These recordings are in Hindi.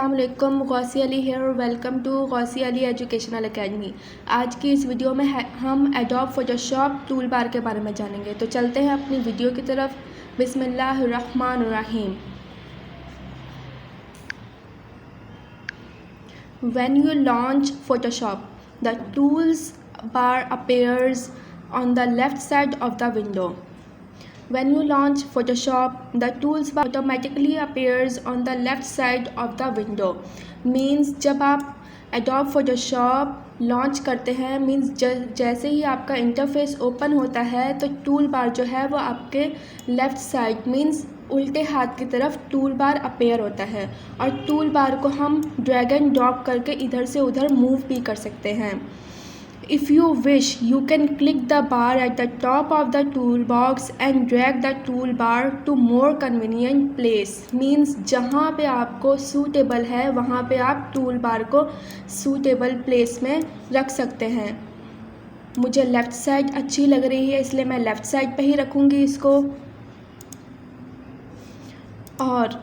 अस्सलाम वालेकुम, Gausi Ali here. Welcome to Gausi Ali educational academy. आज की इस वीडियो में हम एडोब फोटोशॉप टूल बार के बारे में जानेंगे। तो चलते हैं अपनी वीडियो की तरफ। बिस्मिल्लाहिर्रहमानिर्रहीम। When you launch Photoshop, the tools bar appears on the left side of the window. When you launch Photoshop, the tools bar automatically appears on the left side of the window. Means जब आप Adobe Photoshop लॉन्च करते हैं, मीन्स जैसे ही आपका इंटरफेस ओपन होता है तो टूल बार जो है वो आपके लेफ़्ट साइड मीन्स उल्टे हाथ की तरफ टूल बार अपेयर होता है। और टूल बार को हम ड्रैग एंड ड्रॉप करके इधर से उधर मूव भी कर सकते हैं। If you wish, you can click the bar at the top of the toolbox and drag the toolbar to more convenient place. Means जहाँ पे आपको सूटेबल है वहाँ पे आप टूल बार को सूटेबल प्लेस में रख सकते हैं। मुझे लेफ़्ट साइड अच्छी लग रही है, इसलिए मैं लेफ़्ट साइड पे ही रखूँगी इसको। और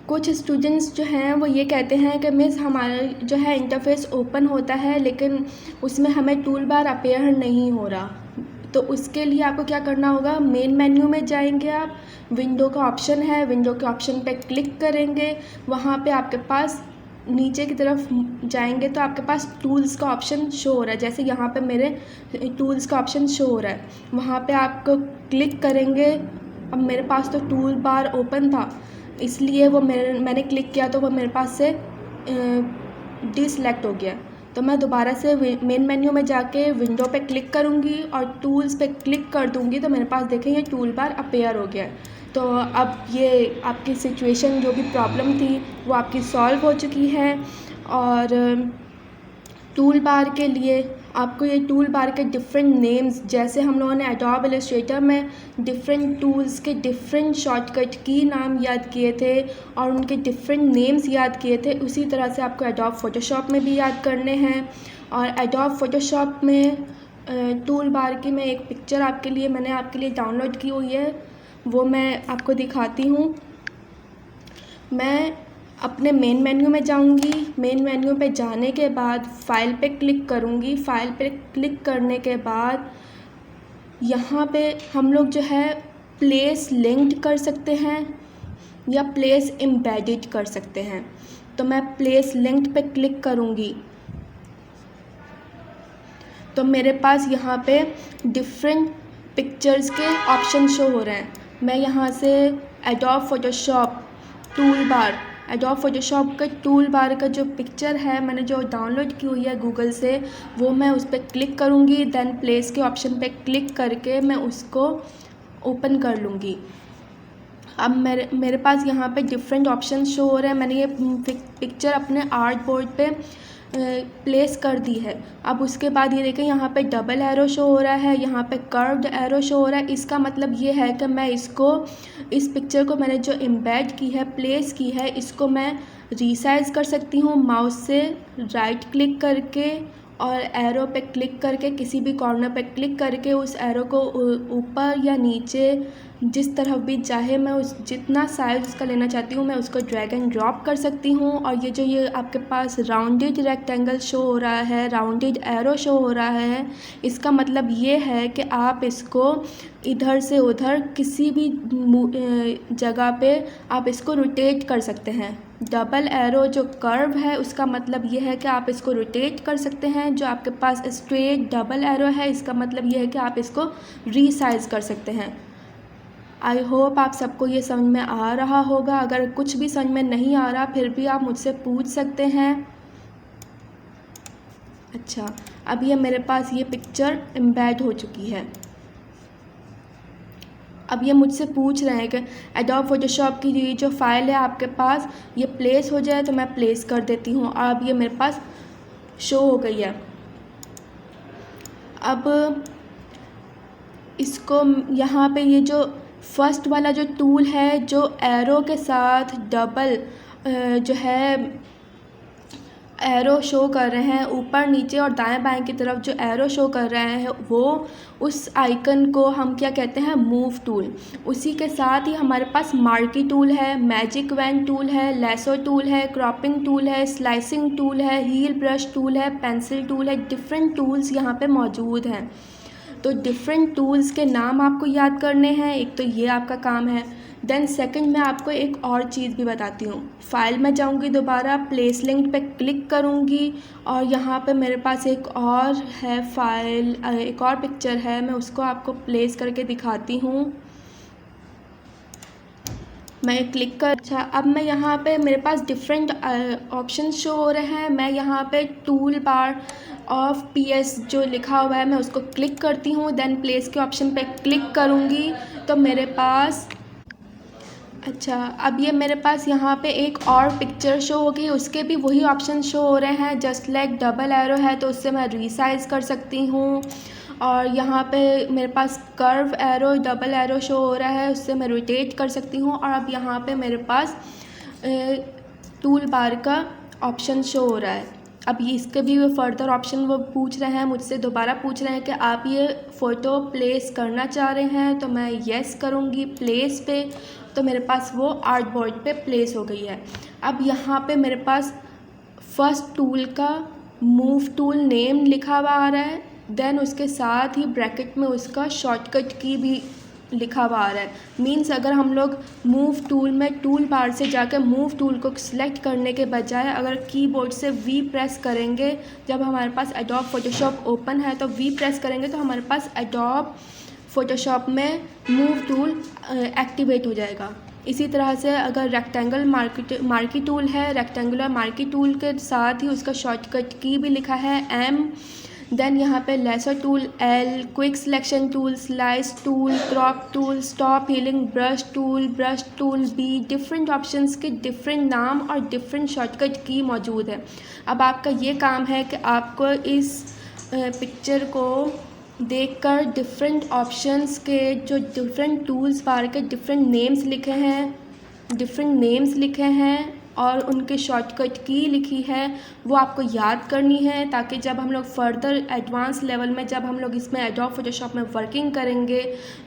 कुछ स्टूडेंट्स जो हैं वो ये कहते हैं कि मिस हमारा जो है इंटरफेस ओपन होता है लेकिन उसमें हमें टूल बार अपेयर नहीं हो रहा। तो उसके लिए आपको क्या करना होगा, मेन मेन्यू में जाएंगे आप, विंडो का ऑप्शन है, विंडो के ऑप्शन पे क्लिक करेंगे। वहाँ पे आपके पास नीचे की तरफ जाएंगे तो आपके पास टूल्स का ऑप्शन शो हो रहा है। जैसे यहाँ पे मेरे टूल्स का ऑप्शन शो हो रहा है, वहाँ पे आपको क्लिक करेंगे। अब मेरे पास तो टूल बार ओपन था इसलिए वो मैंने क्लिक किया तो वो मेरे पास से डिसलेक्ट हो गया। तो मैं दोबारा से मेन मेन्यू में जाके विंडो पे क्लिक करूँगी और टूल्स पे क्लिक कर दूँगी तो मेरे पास देखें ये टूल बार अपेयर हो गया। तो अब ये आपकी सिचुएशन जो भी प्रॉब्लम थी वो आपकी सॉल्व हो चुकी है। और टूल बार के लिए आपको ये टूल बार के डिफरेंट नेम्स, जैसे हम लोगों ने एडोब इलस्ट्रेटर में डिफरेंट टूल्स के डिफरेंट शॉर्टकट की नाम याद किए थे और उनके डिफरेंट नेम्स याद किए थे, उसी तरह से आपको एडोब फोटोशॉप में भी याद करने हैं। और एडोब फोटोशॉप में टूल बार की मैं एक पिक्चर मैंने आपके लिए डाउनलोड की हुई है, वो मैं आपको दिखाती हूँ। मैं अपने मेन मेन्यू में जाऊंगी। मेन मेन्यू पे जाने के बाद फ़ाइल पे क्लिक करूंगी। फ़ाइल पे क्लिक करने के बाद यहाँ पे हम लोग जो है प्लेस लिंक्ड कर सकते हैं या प्लेस एम्बेडेड कर सकते हैं। तो मैं प्लेस लिंक्ड पे क्लिक करूँगी तो मेरे पास यहाँ पे डिफरेंट पिक्चर्स के ऑप्शन शो हो रहे हैं। मैं यहाँ से एडोब फोटोशॉप का टूल बार का जो पिक्चर है मैंने जो डाउनलोड की हुई है गूगल से, वो मैं उस पर क्लिक करूँगी। देन प्लेस के ऑप्शन पे क्लिक करके मैं उसको ओपन कर लूँगी। अब मेरे पास यहाँ पे डिफरेंट ऑप्शन शो हो रहे हैं। मैंने ये पिक्चर अपने आर्ट बोर्ड पे प्लेस कर दी है। अब उसके बाद ये देखें यहाँ पे डबल एरो शो हो रहा है, यहाँ पे कर्व्ड एरो शो हो रहा है। इसका मतलब ये है कि मैं इस पिक्चर को मैंने जो एम्बेड की है, प्लेस की है, इसको मैं रीसाइज़ कर सकती हूँ माउस से राइट क्लिक करके और एरो पे क्लिक करके, किसी भी कॉर्नर पे क्लिक करके उस एरो को ऊपर या नीचे जिस तरफ भी चाहे मैं जितना साइज उसका लेना चाहती हूँ मैं उसको ड्रैग एंड ड्रॉप कर सकती हूँ। और ये आपके पास राउंडेड रेक्टेंगल शो हो रहा है, राउंडेड एरो शो हो रहा है, इसका मतलब ये है कि आप इसको इधर से उधर किसी भी जगह पे आप इसको रोटेट कर सकते हैं। डबल एरो जो कर्व है उसका मतलब ये है कि आप इसको रोटेट कर सकते हैं। जो आपके पास स्ट्रेट डबल एरो है इसका मतलब ये है कि आप इसको रीसाइज़ कर सकते हैं। आई होप आप सबको ये समझ में आ रहा होगा। अगर कुछ भी समझ में नहीं आ रहा फिर भी आप मुझसे पूछ सकते हैं। अच्छा, अब ये मेरे पास ये पिक्चर एम्बेड हो चुकी है। अब ये मुझसे पूछ रहे हैं कि एडोब फोटोशॉप की जो फ़ाइल है आपके पास ये प्लेस हो जाए, तो मैं प्लेस कर देती हूँ। अब ये मेरे पास शो हो गई है। अब इसको यहाँ पे ये जो फर्स्ट वाला जो टूल है जो एरो के साथ डबल जो है एरो शो कर रहे हैं ऊपर नीचे और दाएं बाएं की तरफ, जो एरो शो कर रहे हैं वो उस आइकन को हम क्या कहते हैं, मूव टूल। उसी के साथ ही हमारे पास मार्की टूल है, मैजिक वैन टूल है, लेसो टूल है, क्रॉपिंग टूल है, स्लाइसिंग टूल है, हील ब्रश टूल है, पेंसिल टूल है। डिफरेंट टूल्स यहाँ पे मौजूद हैं। तो डिफरेंट टूल्स के नाम आपको याद करने हैं, एक तो ये आपका काम है। देन सेकंड मैं आपको एक और चीज़ भी बताती हूँ। फाइल में जाऊँगी, दोबारा प्लेस लिंक पे क्लिक करूँगी और यहाँ पे मेरे पास एक और है फाइल, एक और पिक्चर है, मैं उसको आपको प्लेस करके दिखाती हूँ। मैं क्लिक कर, अच्छा अब मैं यहाँ पे मेरे पास डिफरेंट ऑप्शन शो हो रहे हैं। मैं यहाँ पे टूल बार ऑफ PS जो लिखा हुआ है मैं उसको क्लिक करती हूँ। देन प्लेस के ऑप्शन पे क्लिक करूँगी तो मेरे पास, अच्छा अब ये मेरे पास यहाँ पे एक और पिक्चर शो होगी, उसके भी वही ऑप्शन शो हो रहे हैं। जस्ट लाइक डबल एरो है तो उससे मैं रीसाइज कर सकती हूँ। और यहाँ पे मेरे पास curve arrow, double arrow show हो रहा है, उससे मैं रोटेट कर सकती हूँ। और अब यहाँ पे मेरे पास टूल बार का ऑप्शन शो हो रहा है। अब ये इसके भी फर्दर ऑप्शन वो पूछ रहे हैं मुझसे, दोबारा पूछ रहे हैं कि आप ये फ़ोटो प्लेस करना चाह रहे हैं, तो मैं येस करूँगी प्लेस पे। तो मेरे पास वो आर्ट बोर्ड पे प्लेस हो गई है। अब यहाँ पे मेरे पास फर्स्ट टूल का मूव टूल नेम लिखा हुआ आ रहा है। देन उसके साथ ही ब्रैकेट में उसका शॉर्टकट की भी लिखा हुआ आ रहा है। मीन्स अगर हम लोग मूव टूल में टूल बार से जाकर मूव टूल को सिलेक्ट करने के बजाय अगर कीबोर्ड से V प्रेस करेंगे, जब हमारे पास एडोब फोटोशॉप ओपन है तो V प्रेस करेंगे तो हमारे पास एडोब फोटोशॉप में मूव टूल एक्टिवेट हो जाएगा। इसी तरह से अगर रेक्टेंगल मार्की टूल है, रेक्टेंगुलर मार्की टूल के साथ ही उसका शॉर्टकट की भी लिखा है M। देन यहाँ पे lasso tool L, quick selection tool, slice tool, crop tool, स्टॉप healing, brush tool B। Different options के डिफरेंट नाम और डिफरेंट शॉर्टकट की मौजूद है। अब आपका ये काम है कि आपको इस पिक्चर को देखकर डिफरेंट ऑप्शंस के जो डिफरेंट टूल्स बार के डिफरेंट नेम्स लिखे हैं और उनके शॉर्टकट की लिखी है, वो आपको याद करनी है, ताकि जब हम लोग फर्दर एडवांस लेवल में जब हम लोग इसमें एडोब फोटोशॉप में वर्किंग करेंगे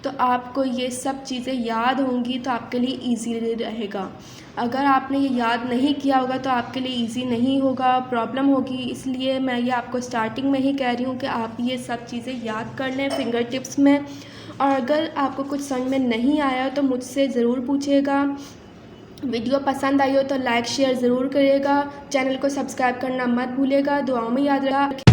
तो आपको ये सब चीज़ें याद होंगी, तो आपके लिए ईजी रहेगा। अगर आपने ये याद नहीं किया होगा तो आपके लिए ईजी नहीं होगा, प्रॉब्लम होगी। इसलिए मैं ये आपको स्टार्टिंग में ही कह रही हूँ कि आप ये सब चीज़ें याद कर लें फिंगर टिप्स में। और अगर आपको कुछ समझ में नहीं आया तो मुझसे ज़रूर पूछिएगा। वीडियो पसंद आई हो तो लाइक शेयर ज़रूर करिएगा। चैनल को सब्सक्राइब करना मत भूलिएगा। दुआओं में याद रखें।